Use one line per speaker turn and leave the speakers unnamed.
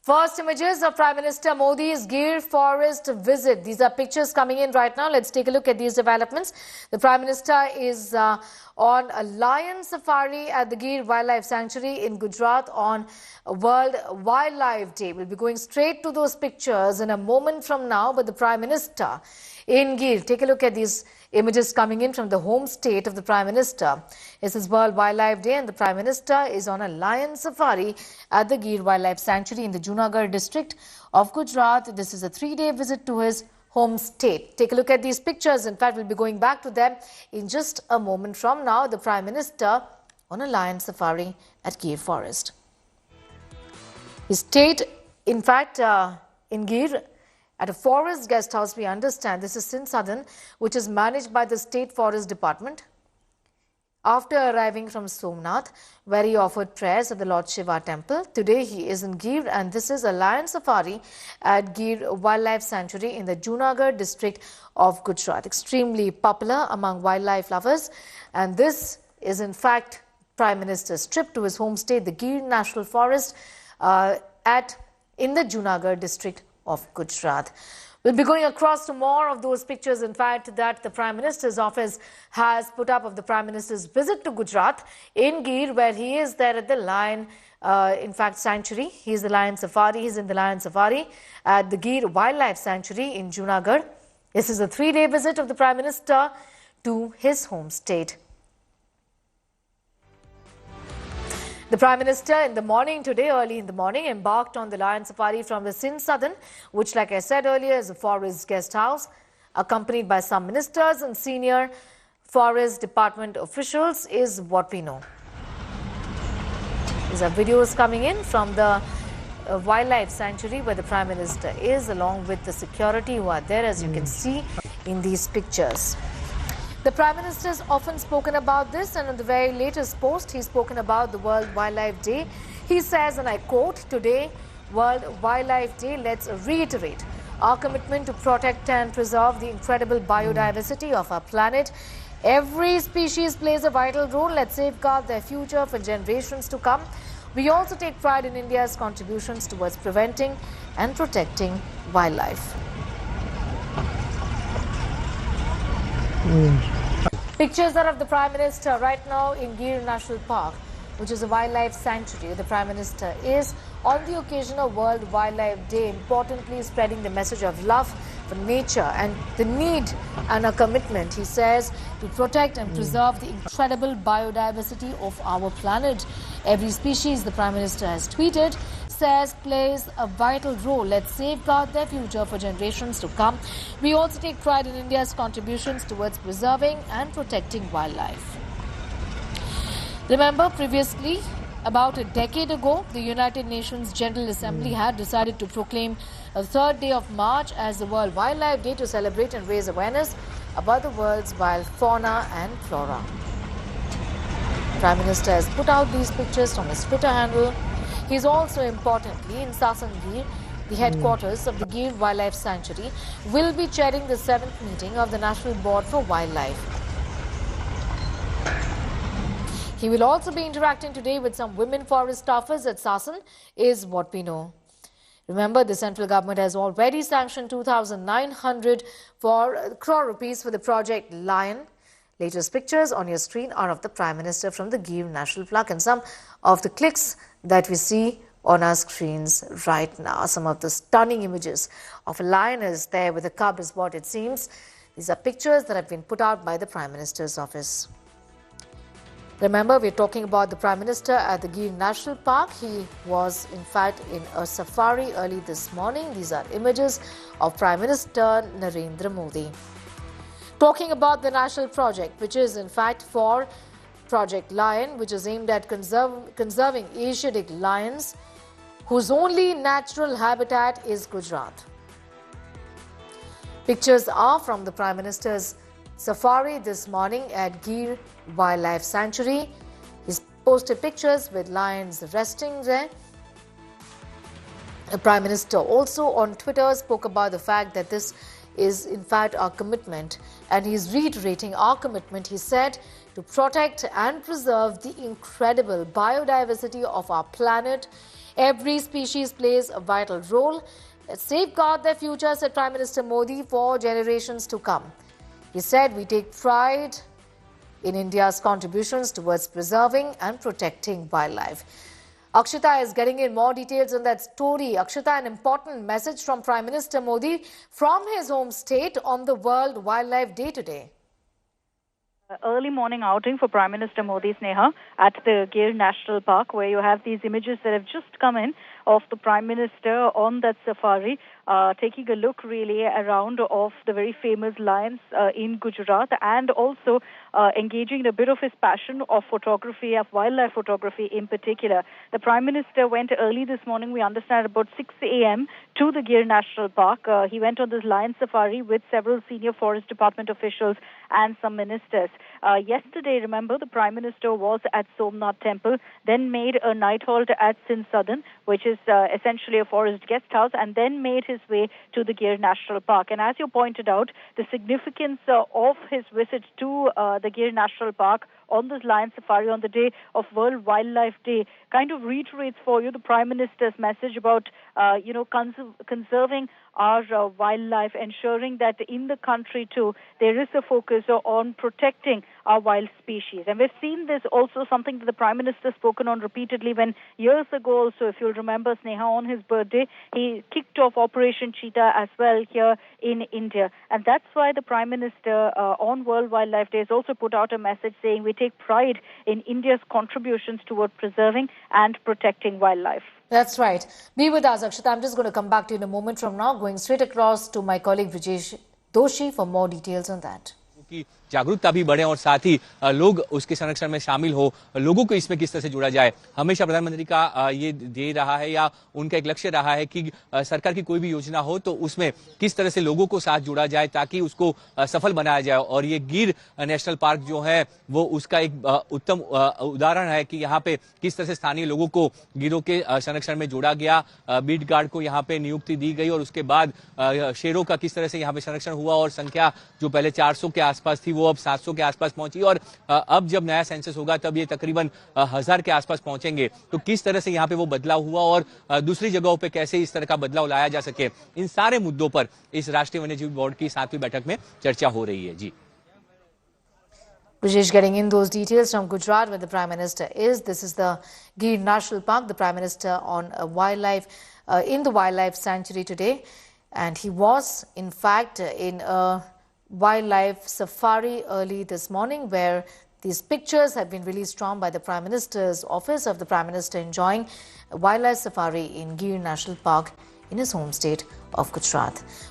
First images of Prime Minister Modi's Gir forest visit. These are pictures coming in right now. Let's take a look at these developments. The Prime Minister is on a lion safari at the Gir Wildlife Sanctuary in Gujarat on World Wildlife Day. We'll be going straight to those pictures in a moment from now. But the Prime Minister in Gir, take a look at these images coming in from the home state of the Prime Minister. This is World Wildlife Day and the Prime Minister is on a lion safari at the Gir Wildlife Sanctuary in the Junagadh district of Gujarat. This is a 3-day visit to his home state. Take a look at these pictures. In fact, we'll be going back to them in just a moment from now. The Prime Minister on a lion safari at Gir Forest. He stayed, in fact, in Gir at a forest guest house, we understand. This is in Southern, which is managed by the State Forest Department. After arriving from Somnath, where he offered prayers at the Lord Shiva temple, today he is in Gir and this is a lion safari at Gir Wildlife Sanctuary in the Junagadh district of Gujarat. Extremely popular among wildlife lovers, and this is in fact Prime Minister's trip to his home state, the Gir National Forest in the Junagadh district of Gujarat. We'll be going across to more of those pictures, in fact, that the Prime Minister's office has put up of the Prime Minister's visit to Gujarat in Gir, where he is there at the lion, sanctuary. He's the lion safari. He's in the lion safari at the Gir Wildlife Sanctuary in Junagadh. This is a 3-day visit of the Prime Minister to his home state. The Prime Minister in the morning today, early in the morning, embarked on the lion safari from the Sindh Southern, which, like I said earlier, is a forest guest house, accompanied by some ministers and senior forest department officials, is what we know. These are videos coming in from the wildlife sanctuary where the Prime Minister is, along with the security who are there, as you can see in these pictures. The Prime Minister has often spoken about this, and in the very latest post, he's spoken about the World Wildlife Day. He says, and I quote, "Today, World Wildlife Day, let's reiterate our commitment to protect and preserve the incredible biodiversity of our planet. Every species plays a vital role. Let's safeguard their future for generations to come. We also take pride in India's contributions towards preventing and protecting wildlife." Pictures are of the Prime Minister right now in Gir National Park, which is a wildlife sanctuary. The Prime Minister is on the occasion of World Wildlife Day, importantly spreading the message of love for nature and the need and a commitment, he says, to protect and preserve the incredible biodiversity of our planet. Every species, the Prime Minister has tweeted, says plays a vital role. Let's safeguard their future for generations to come. We also take pride in India's contributions towards preserving and protecting wildlife. Remember, previously, about a decade ago, the United Nations General Assembly had decided to proclaim the 3rd day of March as the World Wildlife Day to celebrate and raise awareness about the world's wild fauna and flora. The Prime Minister has put out these pictures from his Twitter handle. He is also importantly in Sasan Gir, the headquarters of the Gir Wildlife Sanctuary, will be chairing the 7th meeting of the National Board for Wildlife. He will also be interacting today with some women forest staffers at Sasan, is what we know. Remember, the central government has already sanctioned 2,900 crore rupees for the project Lion. Latest pictures on your screen are of the Prime Minister from the Gir National Park, and some of the clicks that we see on our screens right now. Some of the stunning images of a lion is there with a cub is what it seems. These are pictures that have been put out by the Prime Minister's office. Remember, we're talking about the Prime Minister at the Gir National Park. He was, in fact, in a safari early this morning. These are images of Prime Minister Narendra Modi. Talking about the national project, which is, in fact, for Project Lion, which is aimed at conserving Asiatic lions, whose only natural habitat is Gujarat. Pictures are from the Prime Minister's safari this morning at Gir Wildlife Sanctuary. He's posted pictures with lions resting there. The Prime Minister also on Twitter spoke about the fact that this is in fact our commitment, and he's reiterating our commitment, he said, to protect and preserve the incredible biodiversity of our planet. Every species plays a vital role. Let's safeguard their future, said Prime Minister Modi, for generations to come. He said, we take pride in India's contributions towards preserving and protecting wildlife. Akshita is getting in more details on that story. Akshita, an important message from Prime Minister Modi from his home state on the World Wildlife Day today.
Early morning outing for Prime Minister Modi, Sneha, at the Gir National Park, where you have these images that have just come in of the Prime Minister on that safari, taking a look really around of the very famous lions in Gujarat, and also engaging in a bit of his passion of photography, of wildlife photography in particular. The Prime Minister went early this morning, we understand about 6 a.m. to the Gir National Park. He went on this lion safari with several senior Forest Department officials and some ministers. Yesterday, remember, the Prime Minister was at Somnath Temple, then made a night halt at Sindh Southern, which is essentially a forest guest house, and then made his way to the Gir National Park. And as you pointed out, the significance of his visit to the Gir National Park on this lion safari on the day of World Wildlife Day kind of reiterates for you the Prime Minister's message about, conserving our wildlife, ensuring that in the country too there is a focus on protecting our wild species. And we've seen this also, something that the Prime Minister spoken on repeatedly when years ago also, if you'll remember, Sneha, on his birthday, he kicked off Operation Cheetah as well here in India. And that's why the Prime Minister on World Wildlife Day has also put out a message saying we take pride in India's contributions toward preserving and protecting wildlife.
That's right. Be with us, Akshita. I'm just going to come back to you in a moment from now, going straight across to my colleague Vijesh Doshi for more details on that.
की जागरूकता भी बढ़े और साथ ही लोग उसके संरक्षण में शामिल हो, लोगों को इसमें किस तरह से जोड़ा जाए। हमेशा प्रधानमंत्री का ये ध्येय रहा है या उनका एक लक्ष्य रहा है कि सरकार की कोई भी योजना हो तो उसमें किस तरह से लोगों को साथ जोड़ा जाए ताकि उसको सफल बनाया जाए। और ये गिर नेशनल पार्क जो है वो उसका एक उत्तम उदाहरण है कि यहाँ पे किस तरह से स्थानीय लोगों को गिरों के संरक्षण में जोड़ा गया, बीट गार्ड को यहाँ पे नियुक्ति दी गई और उसके बाद शेरों का किस तरह से यहाँ पे संरक्षण हुआ और संख्या जो पहले 400 के आसपास थी वो अब 700 के आसपास पहुंची और अब जब नया सेंसस होगा तब ये तकरीबन 1000 के आसपास पहुंचेंगे। तो किस तरह से यहाँ पे वो बदलाव हुआ और दूसरी जगहों पे कैसे इस तरह का बदलाव लाया जा सके, इन सारे मुद्दों पर इस राष्ट्रीय वन्यजीव बोर्ड की 7वीं बैठक में चर्चा हो रही है। जी
Brijesh getting in those details from Gujarat, where the Prime Minister is. This is the Gir National Park. The Prime Minister on wildlife in the Wildlife Sanctuary today, and he was in fact in a wildlife safari early this morning, where these pictures have been released from by the Prime Minister's office of the Prime Minister enjoying a wildlife safari in Gir National Park in his home state of Gujarat.